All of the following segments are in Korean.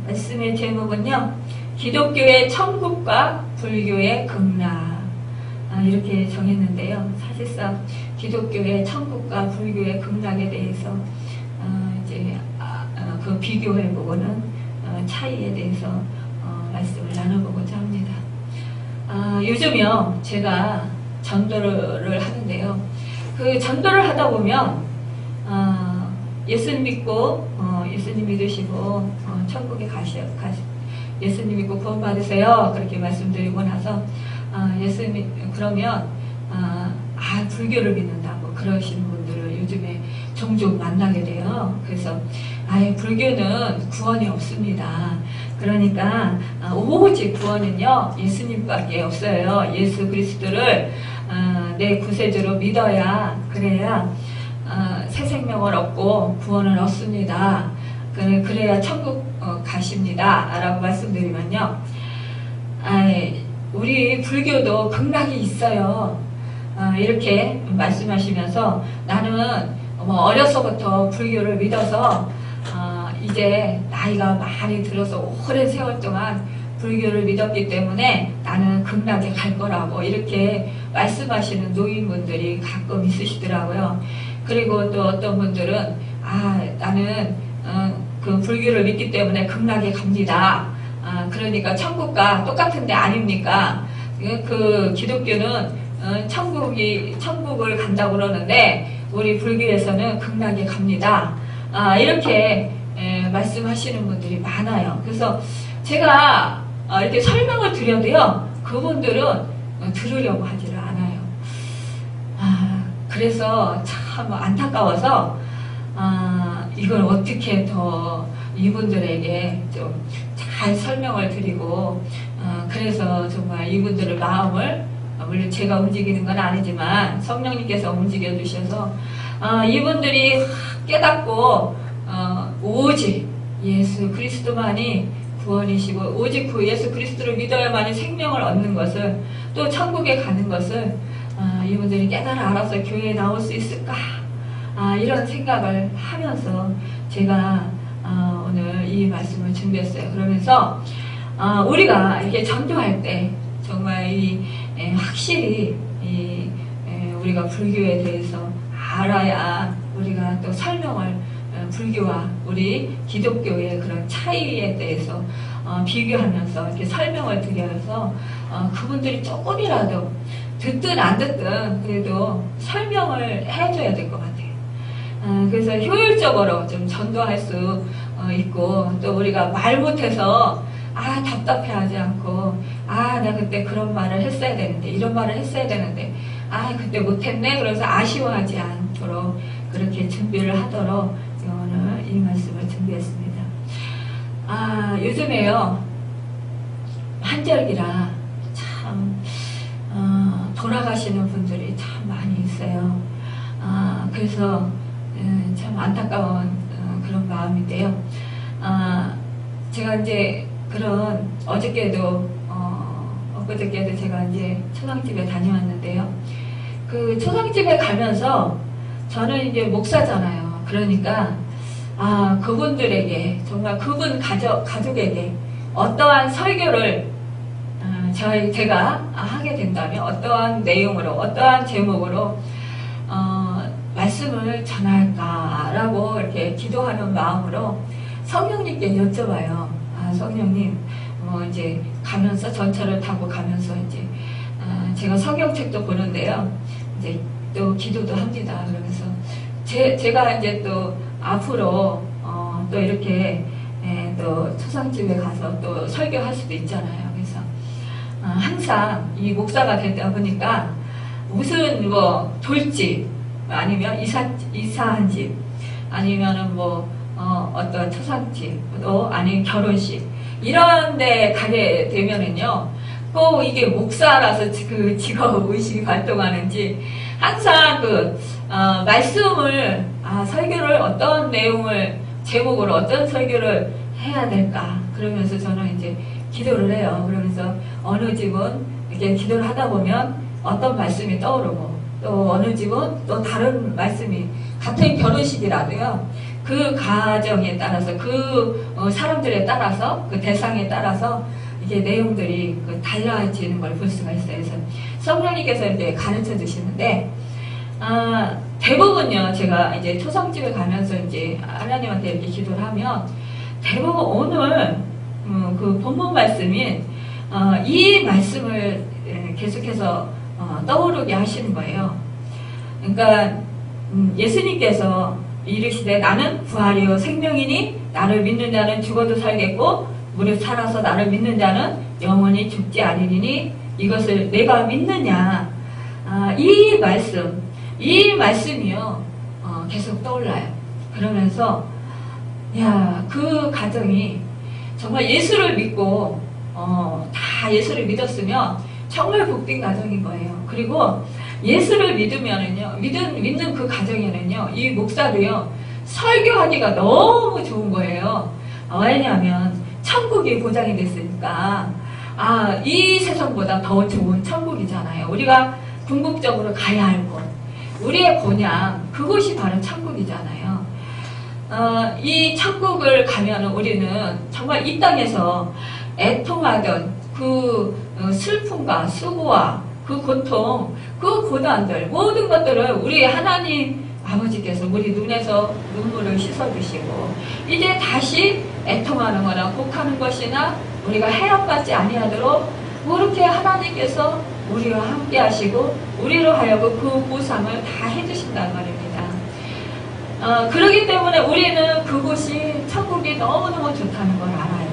말씀의 제목은요, 기독교의 천국과 불교의 극락, 이렇게 정했는데요. 사실상 기독교의 천국과 불교의 극락에 대해서 이제 그 비교해보고는 차이에 대해서 말씀을 나눠보고자 합니다. 요즘요, 제가 전도를 하는데요. 그 전도를 하다 보면 예수님 믿고 예수님 믿으시고 천국에 예수님 믿고 구원 받으세요. 그렇게 말씀드리고 나서 예수님 그러면 불교를 믿는다 뭐 그러시는 분들을 요즘에 종종 만나게 돼요. 그래서 불교는 구원이 없습니다. 그러니까 오직 구원은요 예수님밖에 없어요. 예수 그리스도를 내 구세주로 믿어야 그래야 새 생명을 얻고 구원을 얻습니다. 그래야 천국 가십니다. 라고 말씀드리면요, 우리 불교도 극락이 있어요. 이렇게 말씀하시면서 나는 어려서부터 불교를 믿어서 이제 나이가 많이 들어서 오랜 세월 동안 불교를 믿었기 때문에 나는 극락에 갈 거라고 이렇게 말씀하시는 노인분들이 가끔 있으시더라고요. 그리고 또 어떤 분들은 나는 그 불교를 믿기 때문에 극락에 갑니다. 그러니까 천국과 똑같은데 아닙니까? 그 기독교는 천국을 간다고 그러는데 우리 불교에서는 극락에 갑니다. 이렇게 말씀하시는 분들이 많아요. 그래서 제가 이렇게 설명을 드려도요, 그분들은 들으려고 하지를 않아요. 그래서 참 안타까워서 이걸 어떻게 더 이분들에게 좀 잘 설명을 드리고 그래서 정말 이분들의 마음을 물론 제가 움직이는 건 아니지만 성령님께서 움직여 주셔서 이분들이 깨닫고 오직 예수 그리스도만이 구원이시고 오직 그 예수 그리스도를 믿어야만이 생명을 얻는 것을 또 천국에 가는 것을 이분들이 깨달아 알아서 교회에 나올 수 있을까 이런 생각을 하면서 제가 오늘 이 말씀을 준비했어요. 그러면서 우리가 이렇게 전도할 때 정말 확실히 우리가 불교에 대해서 알아야 우리가 또 설명을 불교와 우리 기독교의 그런 차이에 대해서 비교하면서 이렇게 설명을 드려서 그분들이 조금이라도 듣든 안 듣든 그래도 설명을 해줘야 될 것 같아요. 그래서 효율적으로 좀 전도할 수 있고 또 우리가 말 못해서 답답해하지 않고 나 그때 그런 말을 했어야 되는데 이런 말을 했어야 되는데 그때 못했네 그래서 아쉬워하지 않도록 그렇게 준비를 하도록 오늘 이 말씀을 준비했습니다. 요즘에요 한절기라 참 돌아가시는 분들이 참 많이 있어요. 그래서 참 안타까운 그런 마음인데요. 제가 이제 그런 어저께도 엊그저께도 제가 이제 초상집에 다녀왔는데요. 그 초상집에 가면서 저는 이제 목사잖아요. 그러니까 그분들에게 정말 그분 가족에게 어떠한 설교를 제가 하게 된다면 어떠한 내용으로 어떠한 제목으로 말씀을 전할까라고 이렇게 기도하는 마음으로 성령님께 여쭤봐요. 성령님, 이제 가면서 전철을 타고 가면서 이제 제가 성경책도 보는데요. 이제 또 기도도 합니다. 그러면서 제가 이제 또 앞으로 또 이렇게 또 초상집에 가서 또 설교할 수도 있잖아요. 그래서 항상 이 목사가 되다 보니까 무슨 돌집 아니면 이사한 집 아니면은 어떤 초상집 또 아니면 결혼식 이런 데 가게 되면은요 꼭 이게 목사라서 그 직업 의식이 발동하는지 항상 말씀을 설교를 어떤 내용을 제목으로 어떤 설교를 해야 될까 그러면서 저는 이제 기도를 해요. 그러면서 어느 집은 이렇게 기도를 하다 보면 어떤 말씀이 떠오르고 또 어느 집은 또 다른 말씀이 같은 결혼식이라도요 그 가정에 따라서 그 사람들에 따라서 그 대상에 따라서 이게 내용들이 달라지는 걸 볼 수가 있어요. 그래서 성령님께서 이제 가르쳐 주시는데 대부분요, 제가 이제 초성집에 가면서 이제 하나님한테 이렇게 기도를 하면 대부분 오늘 그 본문 말씀인 이 말씀을 계속해서 떠오르게 하시는 거예요. 그러니까 예수님께서 이르시되 나는 부활이요 생명이니 나를 믿는 자는 죽어도 살겠고 무릇 살아서 나를 믿는 자는 영원히 죽지 않으리니 이것을 내가 믿느냐. 이 말씀이요 계속 떠올라요. 그러면서 그 가정이 정말 예수를 믿고 다 예수를 믿었으면 정말 복된 가정인 거예요. 그리고 예수를 믿으면은요, 믿는 그 가정에는요, 이 목사도요, 설교하기가 너무 좋은 거예요. 왜냐하면, 천국이 보장이 됐으니까, 이 세상보다 더 좋은 천국이잖아요. 우리가 궁극적으로 가야 할 곳, 우리의 본향, 그곳이 바로 천국이잖아요. 이 천국을 가면 우리는 정말 이 땅에서 애통하던 그 슬픔과 수고와 그 고통, 그 고난들, 모든 것들을 우리 하나님 아버지께서 우리 눈에서 눈물을 씻어주시고 이제 다시 애통하는 거나 곡하는 것이나 우리가 해함받지 아니하도록 그렇게 하나님께서 우리와 함께 하시고 우리로 하여금 그 보상을 다 해주신다는 말입니다. 그렇기 때문에 우리는 그곳이 천국이 너무너무 좋다는 걸 알아요.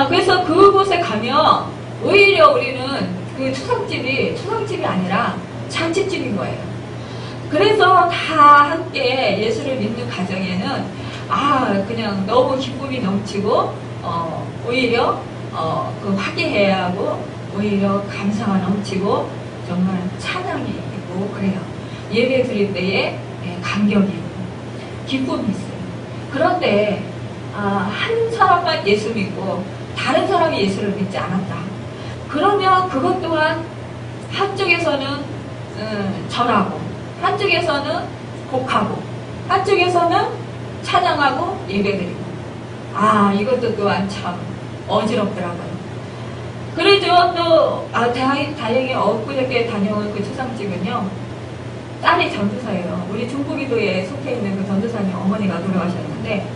그래서 그곳에 가면 오히려 우리는 그 추상집이 아니라 잔치집인 거예요. 그래서 다 함께 예수를 믿는 가정에는 그냥 너무 기쁨이 넘치고 오히려 그 화기애애하고 하고 오히려 감사가 넘치고 정말 찬양이 있고 그래요. 예배 드릴 때에 감격이 있고 기쁨이 있어요. 그런데 한 사람만 예수 믿고 다른 사람이 예수를 믿지 않았다. 그러면 그것 또한 한쪽에서는 절하고 한쪽에서는 곡하고 한쪽에서는 찬양하고 예배드리고 이것도 또한 참 어지럽더라고요. 그래도 또 다행히 엊그저께 다녀온 그 초상집은요 딸이 전도사예요. 우리 중부기도에 속해 있는 그 전도사님 어머니가 돌아가셨는데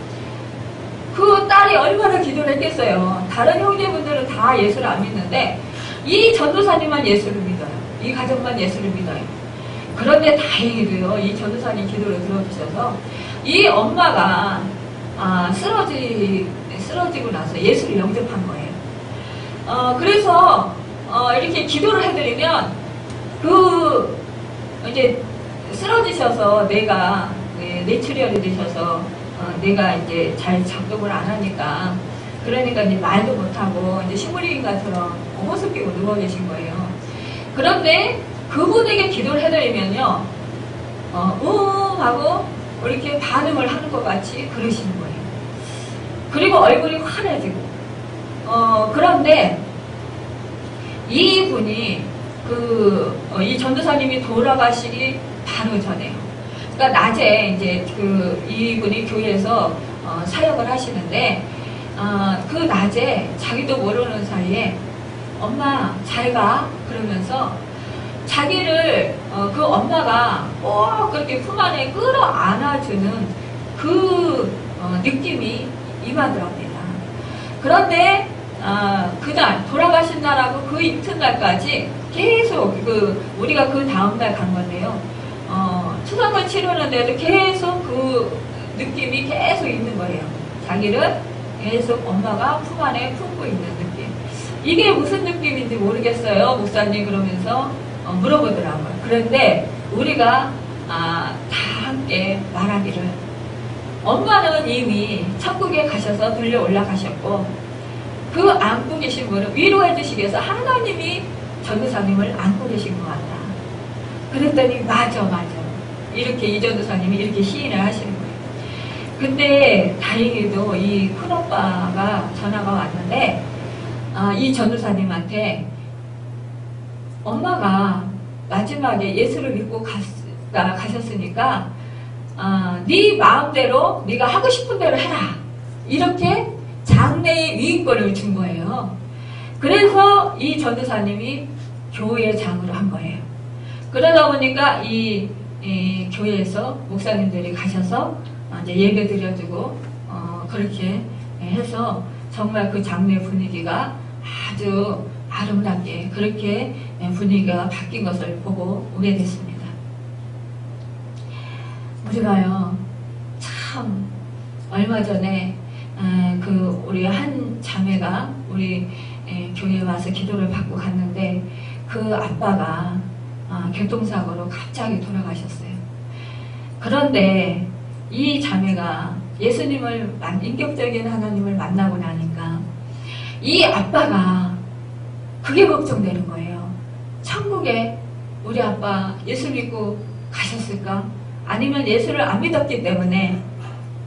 그 딸이 얼마나 기도를 했겠어요. 다른 형제분들은 다 예수를 안 믿는데 이 전도사님만 예수를 믿어요. 이 가정만 예수를 믿어요. 그런데 다행히도요, 이 전도사님 기도를 들어주셔서 이 엄마가 쓰러지고 나서 예수를 영접한 거예요. 그래서 이렇게 기도를 해드리면 이제 쓰러지셔서 뇌출혈이 되셔서 내가 이제 잘 작동을 안 하니까 그러니까 이제 말도 못하고 이제 시무리인가처럼 호흡 끼고 누워 계신 거예요. 그런데 그분에게 기도를 해드리면요, 하고 이렇게 반응을 하는 것 같이 그러시는 거예요. 그리고 얼굴이 환해지고, 그런데 이분이 이 전도사님이 돌아가시기 바로 전에요. 그러니까 낮에 이제 이분이 교회에서 사역을 하시는데 그 낮에 자기도 모르는 사이에 엄마 잘 가 그러면서 자기를 그 엄마가 꼭 그렇게 품 안에 끌어안아주는 그 느낌이 임하더랍니다. 그런데 그날 돌아가신 날하고 그 이튿날까지 계속 우리가 그 다음날 간 건데요. 추상을 치르는데도 계속 그 느낌이 계속 있는 거예요. 자기를 계속 엄마가 품 안에 품고 있는 느낌. 이게 무슨 느낌인지 모르겠어요, 목사님. 그러면서 물어보더라고요. 그런데 우리가 다 함께 말하기를 엄마는 이미 천국에 가셔서 들려 올라가셨고 그 안고 계신 분을 위로해 주시기 위해서 하나님이 전도사님을 안고 계신 것 같다. 그랬더니 맞아 이렇게 이 전도사님이 이렇게 시인을 하시는 거예요. 근데 다행히도 이 큰오빠가 전화가 왔는데 이 전도사님한테 엄마가 마지막에 예수를 믿고 가셨으니까 네 마음대로 네가 하고 싶은 대로 해라. 이렇게 장래의 위임권을 준 거예요. 그래서 이 전도사님이 교회 장으로 한 거예요. 그러다 보니까 이 교회에서 목사님들이 가셔서 이제 예배 드려주고 그렇게 해서 정말 그 장례 분위기가 아주 아름답게 그렇게 분위기가 바뀐 것을 보고 오게 됐습니다. 우리가요 참 얼마 전에 우리 한 자매가 우리 교회에 와서 기도를 받고 갔는데 그 아빠가 교통사고로 갑자기 돌아가셨어요. 그런데 이 자매가 예수님을 인격적인 하나님을 만나고 나니까 이 아빠가 그게 걱정되는 거예요. 천국에 우리 아빠 예수 믿고 가셨을까? 아니면 예수를 안 믿었기 때문에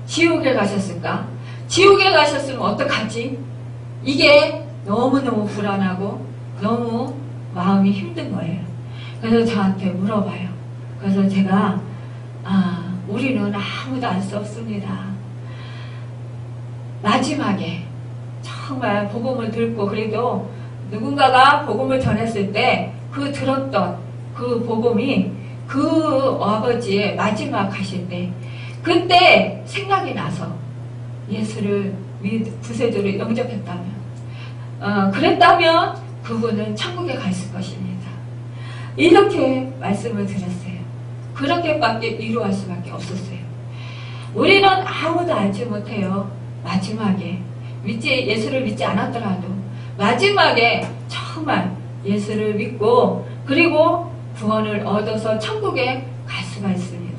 지옥에 가셨을까? 지옥에 가셨으면 어떡하지? 이게 너무너무 불안하고 너무 마음이 힘든 거예요. 그래서 저한테 물어봐요. 그래서 제가 우리는 아무도 알 수 없습니다. 마지막에 정말 복음을 듣고 그래도 누군가가 복음을 전했을 때 그 들었던 그 복음이 그 아버지의 마지막 하실 때 그때 생각이 나서 예수를 구세주로 영접했다면 그랬다면 그분은 천국에 갔을 것입니다. 이렇게 말씀을 드렸어요. 그렇게밖에 위로할 수밖에 없었어요. 우리는 아무도 알지 못해요. 마지막에 예수를 믿지 않았더라도 마지막에 정말 예수를 믿고 그리고 구원을 얻어서 천국에 갈 수가 있습니다.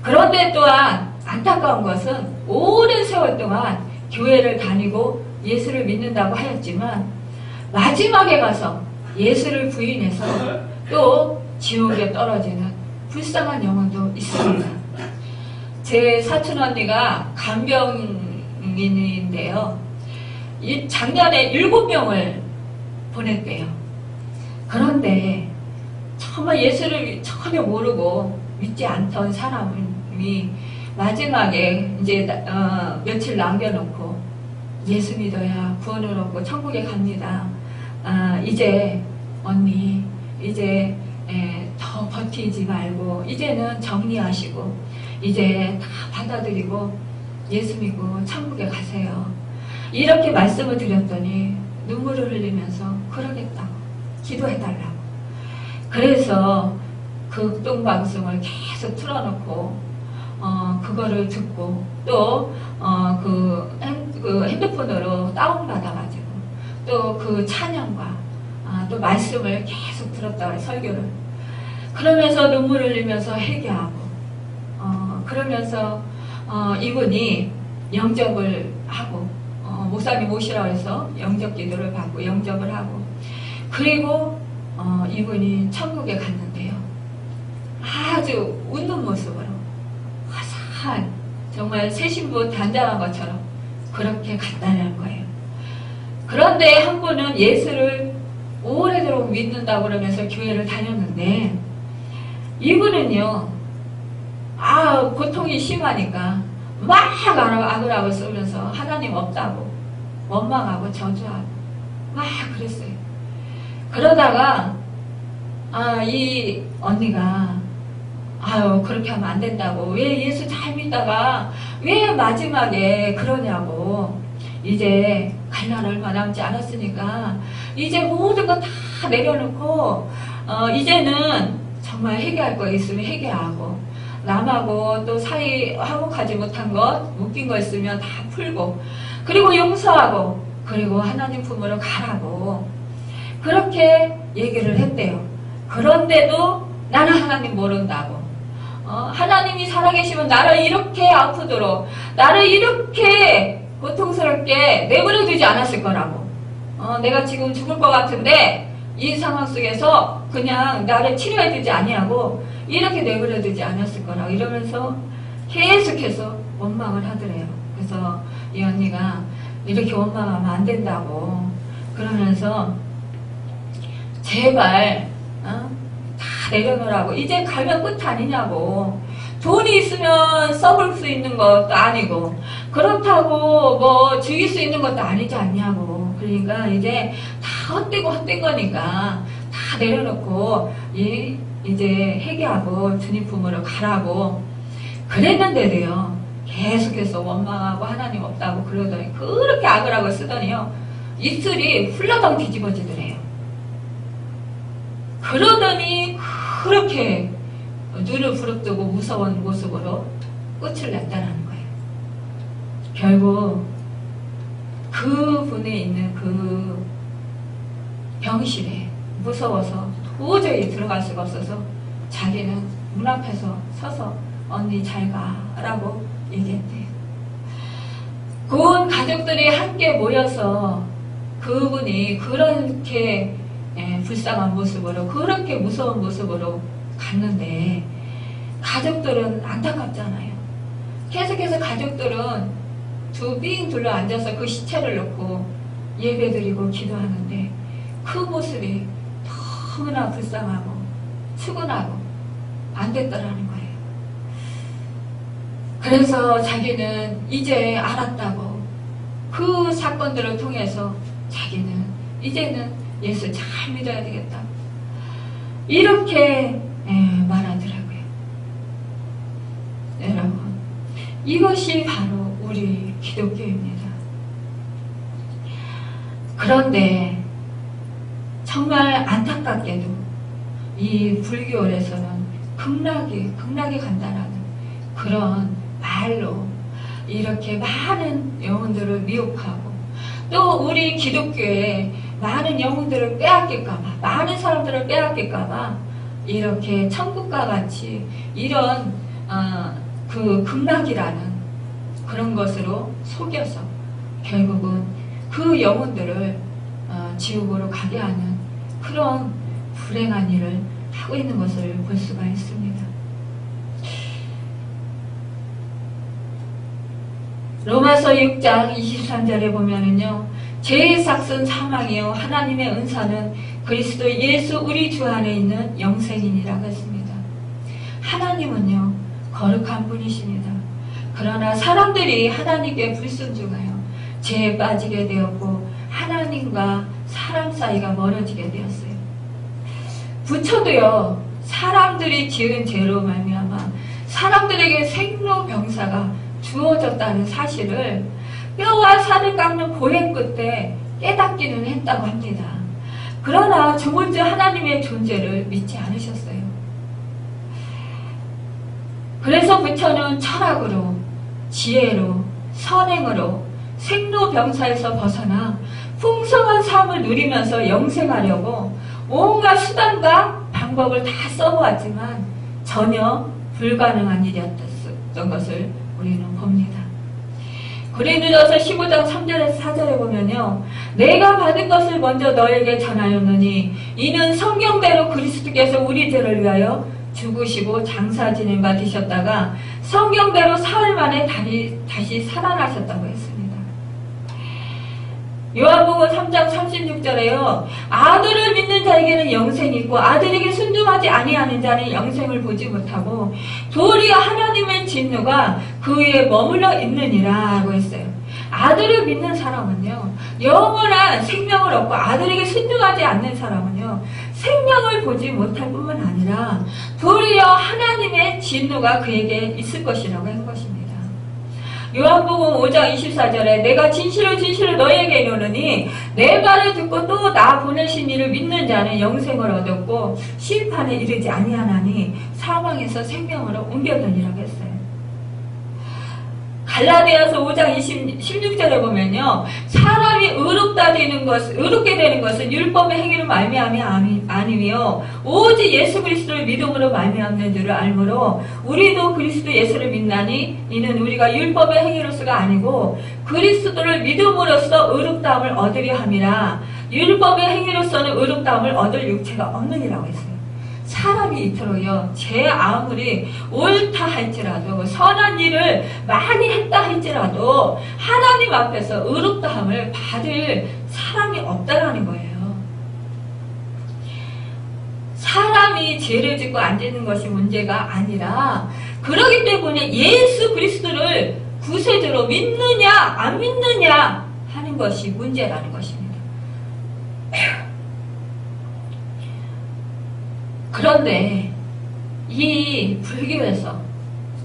그런데 또한 안타까운 것은 오랜 세월 동안 교회를 다니고 예수를 믿는다고 하였지만 마지막에 가서 예수를 부인해서 또 지옥에 떨어지는 불쌍한 영혼도 있습니다. 제 사촌 언니가 간병인인데요. 작년에 7명을 보냈대요. 그런데 정말 예수를 전혀 모르고 믿지 않던 사람이 마지막에 이제 며칠 남겨놓고 예수 믿어야 구원을 얻고 천국에 갑니다. 이제 언니 이제 더 버티지 말고 이제는 정리하시고 이제 다 받아들이고 예수 믿고 천국에 가세요. 이렇게 말씀을 드렸더니 눈물을 흘리면서 그러겠다고 기도해달라고. 그래서 극동방송을 계속 틀어놓고 그거를 듣고 또 그 핸드폰으로 다운받아가지고 또 그 찬양과 또 말씀을 계속 들었다 그래, 설교를. 그러면서 눈물을 흘리면서 회개하고 그러면서 이분이 영접을 하고 목사님 오시라고 해서 영접 기도를 받고 영접을 하고 그리고 이분이 천국에 갔는데요. 아주 웃는 모습으로 화사한 정말 새 신부 단장한 것처럼 그렇게 갔다는 거예요. 그런데 한 분은 예수를 오래도록 믿는다고 그러면서 교회를 다녔는데 이분은요 고통이 심하니까 막 악을 쏘면서 하나님 없다고 원망하고 저주하고 막 그랬어요. 그러다가 이 언니가 그렇게 하면 안 된다고, 왜 예수 잘 믿다가 왜 마지막에 그러냐고, 이제 갈 날 얼마 남지 않았으니까 이제 모든 거 다 내려놓고 이제는 정말 회개할 거 있으면 회개하고 남하고 또 사이 화목하지 못한 것 묶인 거 있으면 다 풀고 그리고 용서하고 그리고 하나님 품으로 가라고 그렇게 얘기를 했대요. 그런데도 나는 하나님 모른다고, 하나님이 살아계시면 나를 이렇게 아프도록 나를 이렇게 고통스럽게 내버려 두지 않았을 거라고, 내가 지금 죽을 것 같은데 이 상황 속에서 그냥 나를 치료해 주지 아니하고 이렇게 내버려 두지 않았을 거라고 이러면서 계속해서 원망을 하더래요. 그래서 이 언니가 이렇게 원망하면 안 된다고 그러면서 제발 다 내려놓으라고, 이제 가면 끝 아니냐고, 돈이 있으면 써볼 수 있는 것도 아니고 그렇다고 뭐 즐길 수 있는 것도 아니지 않냐고. 그러니까 이제 다 헛되고 헛된 거니까 다 내려놓고 이제 회개하고 주님 품으로 가라고 그랬는데도요 계속해서 원망하고 하나님 없다고 그러더니 그렇게 악을 하고 쓰더니요 입술이 훌러덩 뒤집어지더래요. 그러더니 그렇게 눈을 부릅뜨고 무서운 모습으로 끝을 냈다는 거예요. 결국 그분에 있는 그 병실에 무서워서 도저히 들어갈 수가 없어서 자기는 문 앞에서 서서 언니 잘 가라고 얘기했대요. 온 가족들이 함께 모여서 그분이 그렇게 불쌍한 모습으로 그렇게 무서운 모습으로 갔는데 가족들은 안타깝잖아요. 계속해서 가족들은 빙 둘러 앉아서 그 시체를 놓고 예배드리고 기도하는데 그 모습이 너무나 불쌍하고 추근하고 안 됐더라는 거예요. 그래서 자기는 이제 알았다고 그 사건들을 통해서 자기는 이제는 예수 잘 믿어야 되겠다 이렇게 말하더라고요. 여러분 이것이 바로 우리 기독교입니다. 그런데 정말 안타깝게도 이 불교에서는 극락에 간다라는 그런 말로 이렇게 많은 영혼들을 미혹하고 또 우리 기독교에 많은 영혼들을 빼앗길까봐 많은 사람들을 빼앗길까봐 이렇게 천국과 같이 이런 그 극락이라는 그런 것으로 속여서 결국은 그 영혼들을 지옥으로 가게 하는 그런 불행한 일을 하고 있는 것을 볼 수가 있습니다. 로마서 6장 23절에 보면은요, 죄의 삭은 사망이요 하나님의 은사는 그리스도 예수 우리 주 안에 있는 영생이니라고 했습니다. 하나님은요 거룩한 분이십니다. 그러나 사람들이 하나님께 불순종하여 죄에 빠지게 되었고 하나님과 사람 사이가 멀어지게 되었어요. 부처도요 사람들이 지은 죄로 말미암아 사람들에게 생로병사가 주어졌다는 사실을 뼈와 살을 깎는 고행 끝에 깨닫기는 했다고 합니다. 그러나 조물주 하나님의 존재를 믿지 않으셨어요. 그래서 부처는 철학으로, 지혜로, 선행으로 생로병사에서 벗어나 풍성한 삶을 누리면서 영생하려고 온갖 수단과 방법을 다 써보았지만 전혀 불가능한 일이었던 것을 우리는 봅니다. 고린도전서 15장 3절에서 4절에 보면요, 내가 받은 것을 먼저 너에게 전하였느니 이는 성경대로 그리스도께서 우리 죄를 위하여 죽으시고 장사 지냄 받으셨다가 성경대로 사흘 만에 다시 살아나셨다고 했습니다. 요한복음 3장 36절에요. 아들을 믿는 자에게는 영생이 있고 아들에게 순종하지 아니하는 자는 영생을 보지 못하고 도리어 하나님의 진노가 그 위에 머물러 있느니라 고 했어요. 아들을 믿는 사람은요 영원한 생명을 얻고 아들에게 순종하지 않는 사람은요 생명을 보지 못할 뿐만 아니라 도리어 하나님의 진노가 그에게 있을 것이라고 한 것입니다. 요한복음 5장 24절에 내가 진실로 너희에게 이르노니 내 말을 듣고 또 나 보내신 이를 믿는 자는 영생을 얻었고 심판에 이르지 아니하나니 사망에서 생명으로 옮겨졌니라고 했어요. 갈라디아서 5장 16절에 보면요, 사람이 의롭게 되는 것은 율법의 행위로 말미암이 아니며 오직 예수 그리스도를 믿음으로 말미암는 줄을 알므로 우리도 그리스도 예수를 믿나니 이는 우리가 율법의 행위로서가 아니고 그리스도를 믿음으로써 의롭다함을 얻으려 함이라. 율법의 행위로서는 의롭다함을 얻을 육체가 없느니라고 했어요. 사람이 이토록요, 제 아무리 옳다 할지라도 선한 일을 많이 했다 할지라도 하나님 앞에서 의롭다함을 받을 사람이 없다라는 거예요. 사람이 죄를 짓고 안 짓는 것이 문제가 아니라 그렇기 때문에 예수 그리스도를 구세주로 믿느냐 안 믿느냐 하는 것이 문제라는 것입니다. 그런데 이 불교에서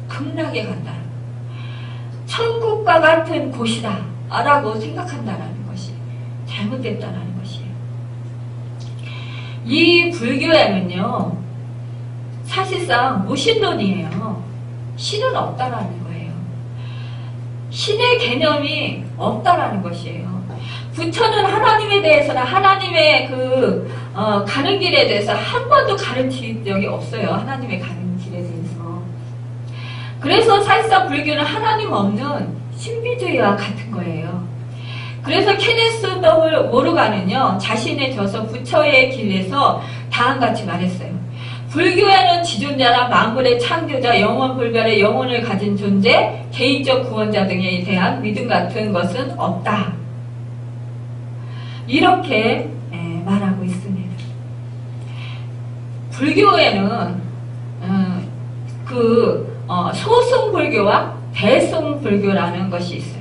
극락에 간다, 천국과 같은 곳이다 라고 생각한다는 것이 잘못됐다는 것이에요. 이 불교에는요 사실상 무신론이에요. 신은 없다라는 거예요. 신의 개념이 없다라는 것이에요. 부처는 하나님에 대해서나 하나님의 가는 길에 대해서 한 번도 가르친 적이 없어요. 하나님의 가는 길에 대해서. 그래서 사실상 불교는 하나님 없는 신비주의와 같은 거예요. 그래서 케네스 더블 모르가는요 자신의 저서 부처의 길에서 다음같이 말했어요. 불교에는 지존자나 만물의 창조자, 영원불멸의 영혼을 가진 존재, 개인적 구원자 등에 대한 믿음 같은 것은 없다. 이렇게 말하고 있습니다. 불교에는 소승불교와 대승불교라는 것이 있어요.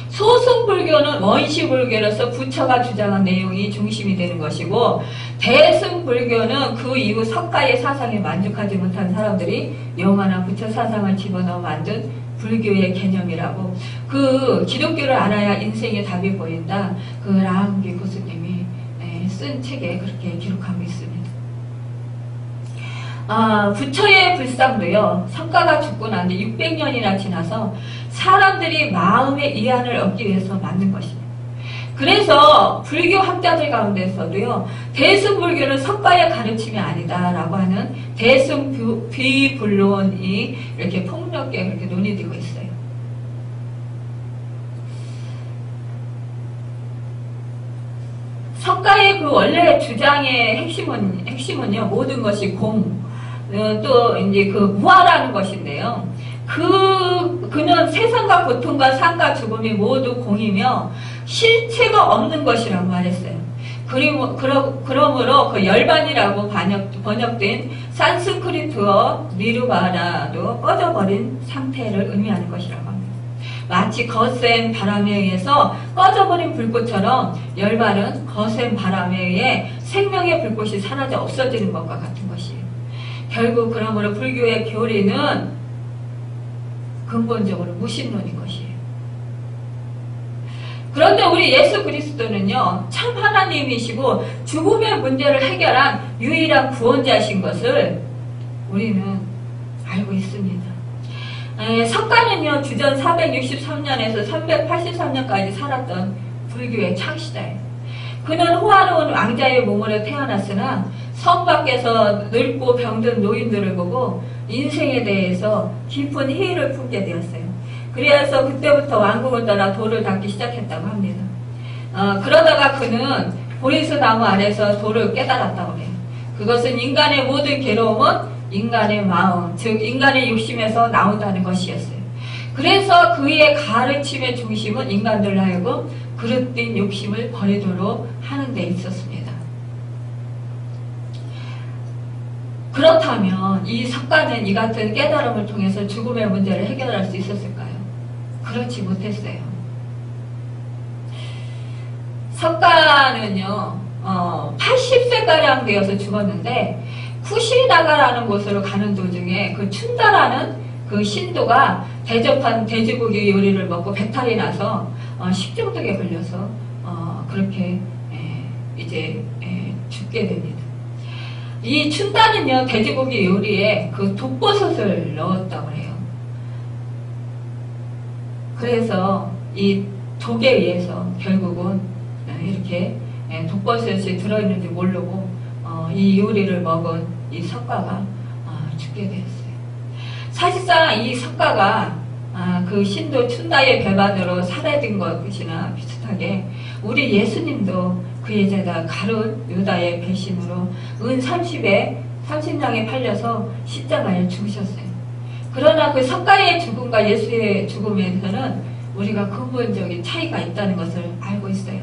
소승불교는 원시불교로서 부처가 주장한 내용이 중심이 되는 것이고, 대승불교는 그 이후 석가의 사상에 만족하지 못한 사람들이 영원한 부처 사상을 집어넣어 만든 불교의 개념이라고, 기독교를 알아야 인생의 답이 보인다, 라운기 교수님이 쓴 책에 그렇게 기록하고 있습니다. 부처의 불상도요, 성가가 죽고 난 뒤 600년이나 지나서 사람들이 마음의 이안을 얻기 위해서 만든 것입니다. 그래서 불교 학자들 가운데서도요, 대승불교는 성가의 가르침이 아니다라고 하는 대승비불론이 이렇게 폭넓게 그렇게 논의되고 있어요. 성가의 원래 주장의 핵심은요, 모든 것이 공, 또 이제 무아라는 것인데요. 그는 세상과 고통과 삶과 죽음이 모두 공이며 실체가 없는 것이라고 말했어요. 그러므로 열반이라고 번역된 산스크리트어 니르바나도 꺼져버린 상태를 의미하는 것이라고 합니다. 마치 거센 바람에 의해서 꺼져버린 불꽃처럼 열반은 거센 바람에 의해 생명의 불꽃이 사라져 없어지는 것과 같은 것이에요. 결국 그러므로 불교의 교리는 근본적으로 무신론인 것이에요. 그런데 우리 예수 그리스도는요, 참 하나님이시고 죽음의 문제를 해결한 유일한 구원자이신 것을 우리는 알고 있습니다. 석가는요, 주전 463년에서 383년까지 살았던 불교의 창시자예요. 그는 호화로운 왕자의 몸으로 태어났으나 성 밖에서 늙고 병든 노인들을 보고 인생에 대해서 깊은 회의를 품게 되었어요. 그래서 그때부터 왕국을 떠나 도를 닦기 시작했다고 합니다. 그러다가 그는 보리수 나무 아래서 도를 깨달았다고 해요. 그것은 인간의 모든 괴로움은 인간의 마음, 즉 인간의 욕심에서 나온다는 것이었어요. 그래서 그의 가르침의 중심은 인간들로 하여금 그릇된 욕심을 버리도록 하는 데 있었습니다. 그렇다면 이 석가는 이 같은 깨달음을 통해서 죽음의 문제를 해결할 수 있었을까요? 그렇지 못했어요. 석가는요, 80세가량 되어서 죽었는데, 쿠시나가라는 곳으로 가는 도중에 춘다라는 신도가 대접한 돼지고기 요리를 먹고 배탈이 나서 식중독에 걸려서 그렇게 이제 죽게 됩니다. 이 춘다는요, 돼지고기 요리에 독버섯을 넣었다고 해요. 그래서 이 독에 의해서 결국은 이렇게 독버섯이 들어있는지 모르고 이 요리를 먹은 이 석가가 죽게 되었어요. 사실상 이 석가가 신도 춘다의 배반으로 살해된 것이나 비슷하게 우리 예수님도 그의 제자 가룟 유다의 배신으로 은 30냥에 팔려서 십자가에 죽으셨어요. 그러나 그 석가의 죽음과 예수의 죽음에서는 우리가 근본적인 차이가 있다는 것을 알고 있어요.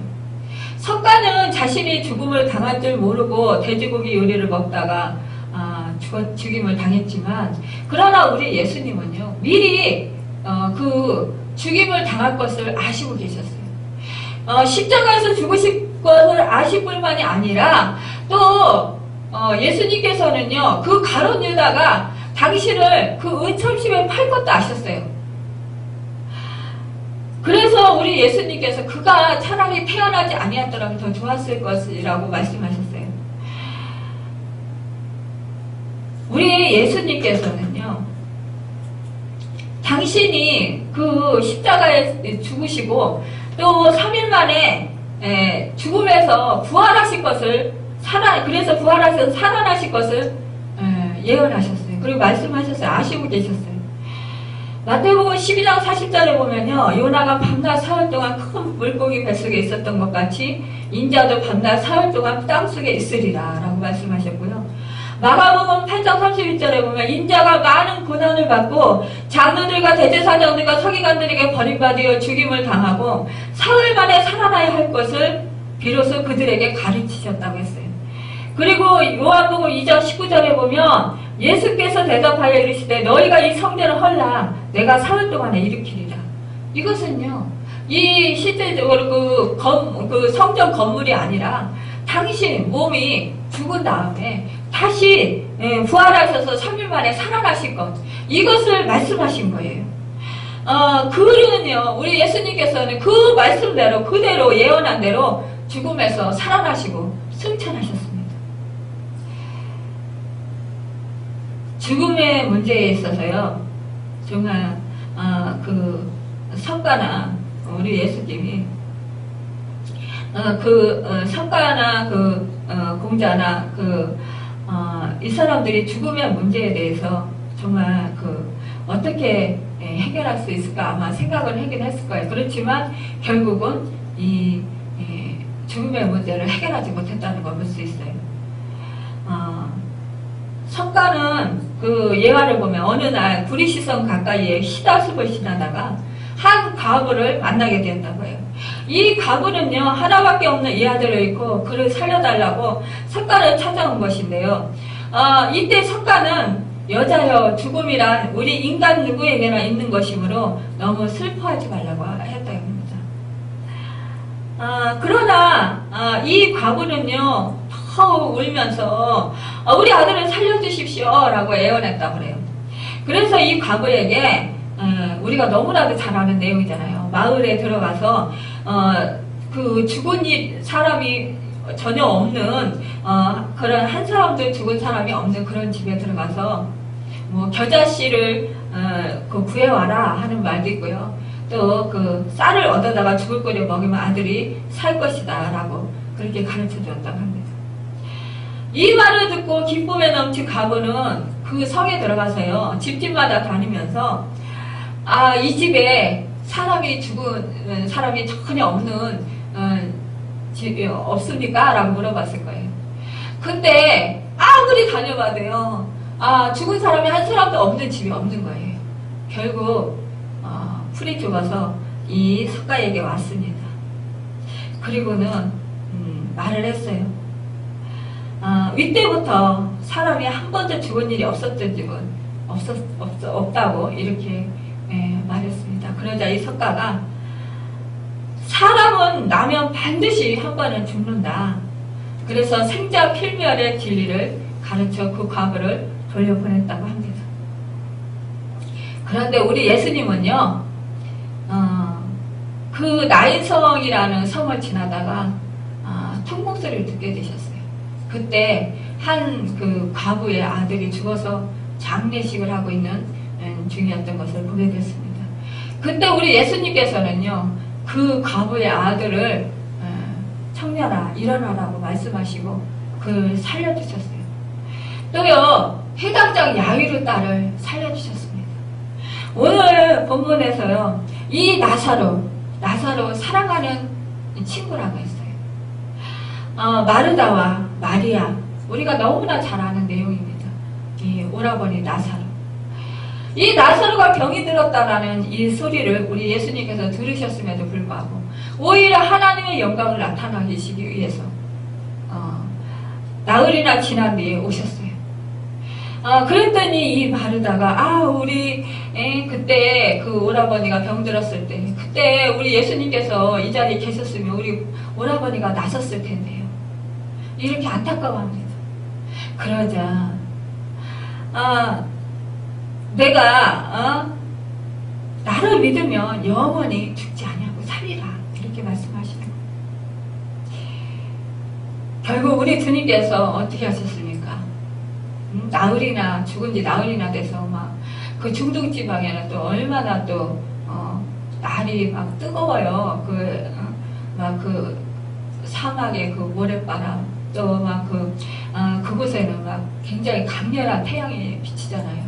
석가는 자신이 죽음을 당할 줄 모르고 돼지고기 요리를 먹다가 죽임을 당했지만, 그러나 우리 예수님은요, 미리 그 죽임을 당할 것을 아시고 계셨어요. 십자가에서 죽으실 것을 아실 뿐만이 아니라 또 예수님께서는요, 그 가룟 유다가 당신을 그 은천심에 팔 것도 아셨어요. 그래서 우리 예수님께서 그가 차라리 태어나지 아니었더라면 더 좋았을 것이라고 말씀하셨어요. 우리 예수님께서는요, 당신이 그 십자가에 죽으시고 또 3일 만에 죽음에서 부활하실 것을, 그래서 부활하셔서 살아나실 것을 예언하셨어요. 그리고 말씀하셨어요. 아시고 계셨어요. 마태복음 12장 40절에 보면요, 요나가 밤낮 사흘 동안 큰 물고기 뱃속에 있었던 것 같이 인자도 밤낮 사흘 동안 땅속에 있으리라 라고 말씀하셨고요. 마가복음 8장 31절에 보면 인자가 많은 고난을 받고 장로들과 대제사장들과 서기관들에게 버림받아 죽임을 당하고 사흘 만에 살아나야 할 것을 비로소 그들에게 가르치셨다고 했어요. 그리고 요한복음 2장 19절에 보면 예수께서 대답하여 이르시되 너희가 이 성전을 헐라 내가 사흘 동안에 일으키리라. 이것은요, 이 실제적으로 그 성전 건물이 아니라 당신 몸이 죽은 다음에 다시 부활하셔서 3일 만에 살아나실 것, 이것을 말씀하신 거예요. 그는요, 우리 예수님께서는 그 말씀대로 그대로 예언한 대로 죽음에서 살아나시고 승천하셨습니다. 죽음의 문제에 있어서요, 정말 그 성가나 우리 예수님이 성가나 공자나 이 사람들이 죽음의 문제에 대해서 정말 어떻게 해결할 수 있을까 아마 생각을 하긴 했을 거예요. 그렇지만 결국은 이 죽음의 문제를 해결하지 못했다는 걸 볼 수 있어요. 성가는 그 예화를 보면 어느 날 구리시성 가까이에 시다숲을 지나다가 한 과부를 만나게 되었다고 해요. 이 과부는요, 하나밖에 없는 이 아들을 잃고 그를 살려달라고 석가를 찾아온 것인데요. 이때 석가는 여자여 죽음이란 우리 인간 누구에게나 있는 것이므로 너무 슬퍼하지 말라고 했다고 합니다. 그러나 이 과부는요, 울면서 우리 아들을 살려주십시오 라고 애원했다고 그래요. 그래서 이 과부에게 우리가 너무나도 잘 아는 내용이잖아요. 마을에 들어가서 그 죽은 사람이 전혀 없는 그런 한 사람도 죽은 사람이 없는 그런 집에 들어가서 뭐 겨자씨를 구해와라 하는 말도 있고요. 또 그 쌀을 얻어다가 죽을 거려 먹이면 아들이 살 것이다 라고 그렇게 가르쳐 주었다고 합니다. 이 말을 듣고 기쁨에 넘친 과부는 그 성에 들어가서요, 집집마다 다니면서 이 집에 죽은 사람이 전혀 없는 집이 없습니까? 라고 물어봤을 거예요. 근데 아무리 다녀봐도요, 죽은 사람이 한 사람도 없는 집이 없는 거예요. 결국 풀이 죽어서 이 석가에게 왔습니다. 그리고는 말을 했어요. 이때부터 사람이 한 번도 죽은 일이 없었던 집은 없다고 이렇게 말했습니다. 그러자 이 석가가 사람은 나면 반드시 한 번은 죽는다. 그래서 생자 필멸의 진리를 가르쳐 그 과부를 돌려보냈다고 합니다. 그런데 우리 예수님은요, 그 나인성이라는 성을 지나다가 통곡소리를 듣게 되셨어요. 그때 한 그 과부의 아들이 죽어서 장례식을 하고 있는 중이었던 것을 보게 됐습니다. 그때 우리 예수님께서는요, 그 과부의 아들을 청년아 일어나라고 말씀하시고 그를 살려주셨어요. 또요, 해당장 야이르 딸을 살려주셨습니다. 오늘 본문에서요, 이 나사로 사랑하는 친구라고 했어요. 마르다와 마리아, 우리가 너무나 잘 아는 내용입니다. 이 오라버니 나사로. 이 나사로가 병이 들었다라는 이 소리를 우리 예수님께서 들으셨음에도 불구하고 오히려 하나님의 영광을 나타내시기 위해서 나흘이나 지난 뒤에 오셨어요. 그랬더니 이 바르다가 우리 그때 그 오라버니가 병들었을 때 그때 우리 예수님께서 이 자리에 계셨으면 우리 오라버니가 나섰을 텐데요. 이렇게 안타까워합니다. 그러자 내가 나를 믿으면 영원히 죽지 아니하고 살리라 이렇게 말씀하시는 거예요. 결국 우리 주님께서 어떻게 하셨습니까? 나흘이나 죽은 지 나흘이나 돼서 막 그 중동 지방에는 또 얼마나 또 날이 막 뜨거워요. 막 그 사막의 그 모래바람 또 막 그곳에는 막 굉장히 강렬한 태양이 비치잖아요.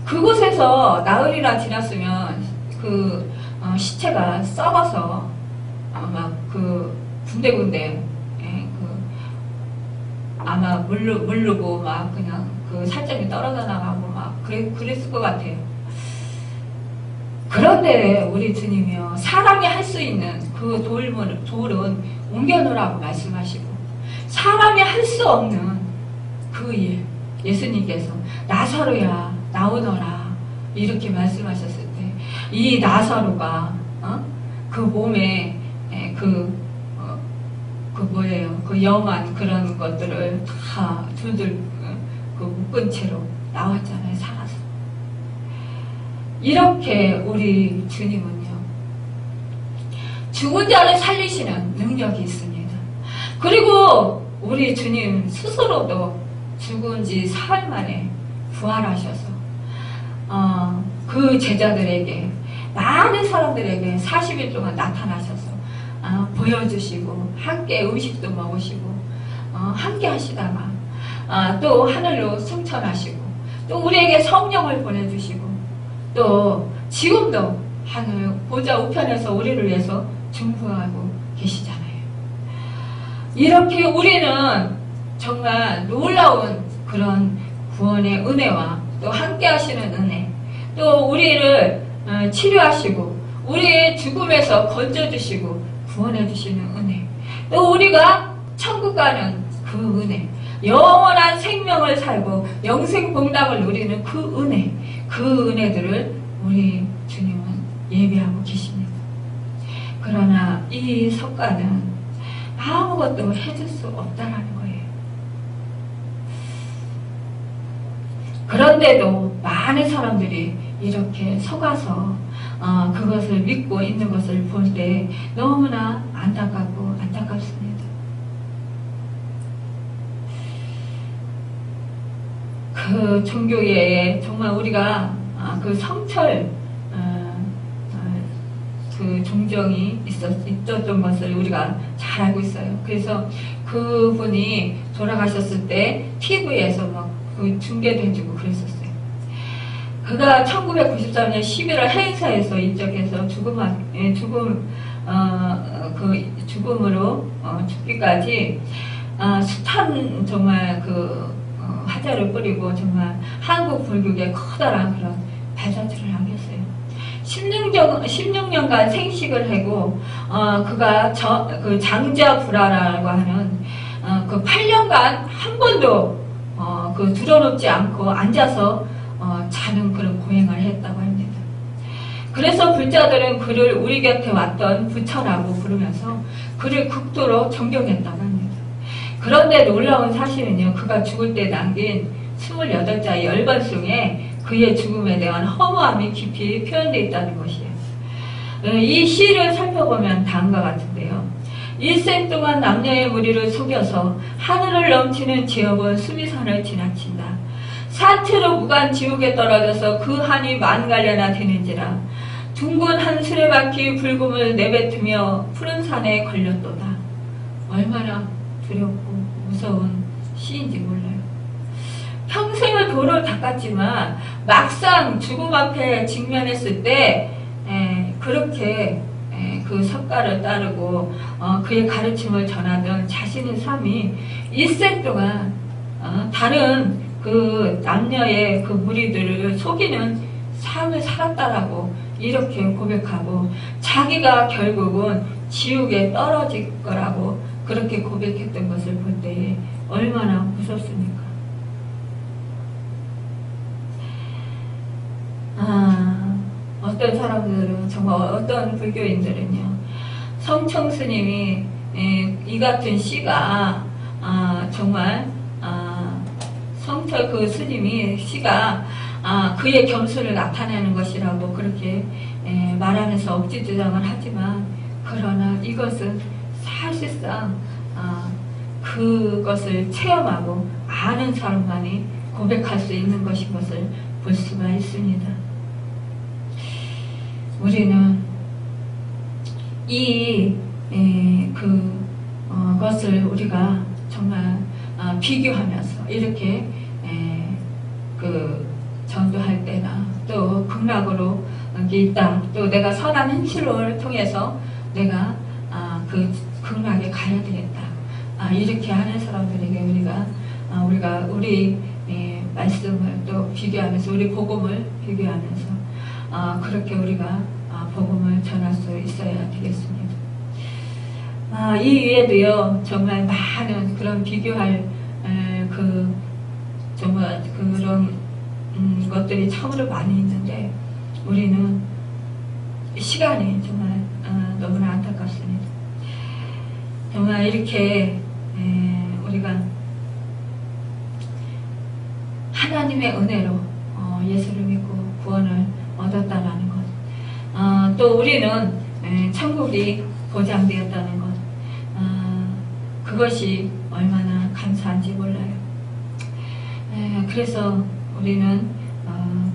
그곳에서 나흘이나 지났으면 그 시체가 썩어서 막 그 군데군데 아마 물르고 막 그냥 그 살점이 떨어져 나가고 막 그랬을 것 같아요. 그런데 우리 주님이요 사람이 할 수 있는 그 돌은 옮겨놓으라고 말씀하시고 사람이 할 수 없는 그 일 예수님께서 나사로야 나오너라 이렇게 말씀하셨을 때 이 나사로가 그 몸에 그 영한 그런 것들을 다 둘둘 그 묶은 채로 나왔잖아요. 살아서. 이렇게 우리 주님은요 죽은 자를 살리시는 능력이 있습니다. 그리고 우리 주님 스스로도 죽은 지 사흘 만에 부활하셔서 그 제자들에게 많은 사람들에게 40일 동안 나타나셔서 보여주시고 함께 음식도 먹으시고 함께 하시다가 또 하늘로 승천하시고 또 우리에게 성령을 보내주시고 또 지금도 하늘 보좌 우편에서 우리를 위해서 중보하고 계시잖아요. 이렇게 우리는 정말 놀라운 그런 구원의 은혜와 또 함께 하시는 은혜 또 우리를 치료하시고 우리의 죽음에서 건져주시고 구원해 주시는 은혜 또 우리가 천국 가는 그 은혜 영원한 생명을 살고 영생복락을 누리는 그 은혜들을 우리 주님은 예비하고 계십니다. 그러나 이 석가는 아무것도 해줄 수 없다라는 거예요. 그런데도 많은 사람들이 이렇게 속아서 그것을 믿고 있는 것을 볼 때 너무나 안타깝습니다. 그 종교계에 정말 우리가 그 성철 그 종정이 있었던 것을 우리가 잘 알고 있어요. 그래서 그분이 돌아가셨을 때 TV에서 막 그 중계도 해주고 그랬었어요. 그가 1993년 11월 해인사에서 입적해서 죽음으로 죽기까지 숫한 정말 화자를 뿌리고 정말 한국 불교계 커다란 그런 발자취를 남겼어요. 16년간 생식을 하고 그가 장자불화라고 하는 그 8년간 한 번도 두려놓지 않고 앉아서 자는 그런 고행을 했다고 합니다. 그래서 불자들은 그를 우리 곁에 왔던 부처라고 부르면서 그를 극도로 존경했다고 합니다. 그런데 놀라운 사실은요, 그가 죽을 때 남긴 28자의 열반송에 그의 죽음에 대한 허무함이 깊이 표현되어 있다는 것이에요. 이 시를 살펴보면 다음과 같은데요. 일생 동안 남녀의 무리를 속여서 하늘을 넘치는 지역은 수미산을 지나친다. 사체로 무간 지옥에 떨어져서 그 한이 만갈래나 되는지라. 둥근 한 수레바퀴 불금을 내뱉으며 푸른 산에 걸렸도다. 얼마나 두렵고 무서운 시인지 몰라요. 평생을 도를 닦았지만 막상 죽음 앞에 직면했을 때 그렇게 그 석가를 따르고 그의 가르침을 전하던 자신의 삶이 일생 동안 다른 그 남녀의 그 무리들을 속이는 삶을 살았다라고 이렇게 고백하고 자기가 결국은 지옥에 떨어질 거라고 그렇게 고백했던 것을 볼 때에 얼마나 무섭습니까? 어떤 사람들은 정말 어떤 불교인들은요 성청 스님이 이 같은 시가 정말 성철 그 스님이 시가 그의 겸손을 나타내는 것이라고 그렇게 말하면서 억지 주장을 하지만 그러나 이것은 사실상 그것을 체험하고 아는 사람만이 고백할 수 있는 것인 것을 볼 수가 있습니다. 우리는 그것을 우리가 정말 비교하면서 이렇게 전도할 때나 또 극락으로 있다. 또 내가 선한 행실을 통해서 내가 그 극락에 가야 되겠다. 이렇게 하는 사람들에게 우리가 우리 말씀을 또 비교하면서 우리 복음을 비교하면서 그렇게 우리가 복음을 전할 수 있어야 되겠습니다. 이 위에도요 정말 많은 그런 비교할 정말 그런 것들이 참으로 많이 있는데 우리는 시간이 정말 너무나 안타깝습니다. 정말 이렇게 우리가 하나님의 은혜로 예수를 믿고 구원을 얻었다라는 것, 또 우리는 천국이 보장되었다는 것, 그것이 얼마나 감사한지 몰라요. 그래서 우리는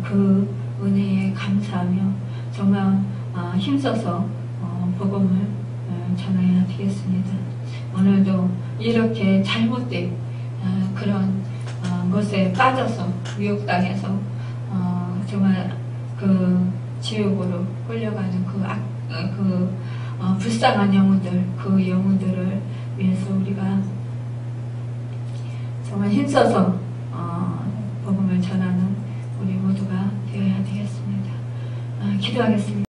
그 은혜에 감사하며 정말 힘써서 복음을 전해야 되겠습니다. 오늘도 이렇게 잘못된 그런 것에 빠져서 유혹당해서 정말 그 지옥으로 끌려가는 불쌍한 영혼들, 그 영혼들을 위해서 우리가 정말 힘써서 복음을 전하는 우리 모두가 되어야 되겠습니다. 기도하겠습니다.